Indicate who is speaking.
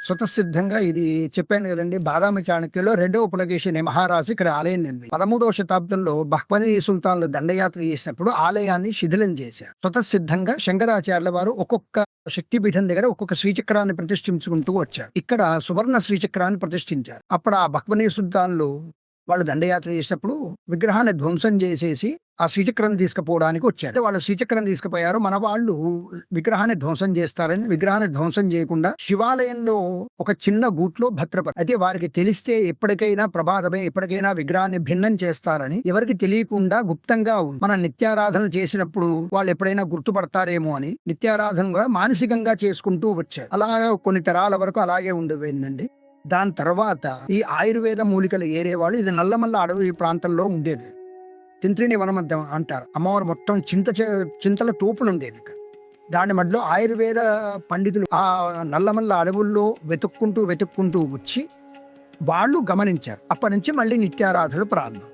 Speaker 1: స్వతసిద్ధంగా ఇది చెప్పాను కదండి. బాదామి చాణక్యలో రెండవ పులకేశి అనే మహారాజు ఇక్కడ ఆలయం నిర్మించారు. 13వ శతాబ్దంలో బహ్మనీ సుల్తాన్లు దండయాత్ర చేసినప్పుడు ఆలయాన్ని శిథిలం చేశారు. స్వతసిద్ధంగా శంకరాచార్యుల వారు ఒక్కొక్క శక్తిపీఠం దగ్గర ఒక్కొక్క శ్రీచక్రాన్ని ప్రతిష్ఠించుకుంటూ వచ్చారు. ఇక్కడ సువర్ణ శ్రీచక్రాన్ని ప్రతిష్ఠించారు. అప్పుడు ఆ బహ్మనీ సుల్తాన్లు వాళ్ళు దండయాత్ర చేసినప్పుడు విగ్రహాన్ని ధ్వంసం చేసేసి ఆ శ్రీచక్రం తీసుకుపోవడానికి వచ్చారు. వాళ్ళు శ్రీచక్రం తీసుకుపోయారు. మన వాళ్ళు విగ్రహాన్ని ధ్వంసం చేస్తారని విగ్రహాన్ని ధ్వంసం చేయకుండా శివాలయంలో ఒక చిన్న గూట్లో భద్రపరు. అయితే వారికి తెలిస్తే ఎప్పటికైనా ప్రమాదమే, ఎప్పటికైనా విగ్రహాన్ని భిన్నం చేస్తారని ఎవరికి తెలియకుండా గుప్తంగా మన నిత్యారాధన చేసినప్పుడు వాళ్ళు ఎప్పుడైనా గుర్తుపడతారేమో అని నిత్యారాధనగా మానసికంగా చేసుకుంటూ వచ్చారు. అలా కొన్ని తరాల వరకు అలాగే ఉండిపోయిందండి. దాని తర్వాత ఈ ఆయుర్వేద మూలికలు ఏరేవాళ్ళు ఇది నల్లమల్ల అడవి ప్రాంతంలో ఉండేది. తింత్రిని వనం అంటారు. అమ్మవారు మొత్తం చింతల తోపులు ఉండేది. దాని మధ్యలో ఆయుర్వేద పండితులు ఆ నల్లమల్ల అడవుల్లో వెతుక్కుంటూ వచ్చి వాళ్ళు గమనించారు. అప్పటి నుంచి మళ్ళీ నిత్యారాధనలు ప్రారంభం.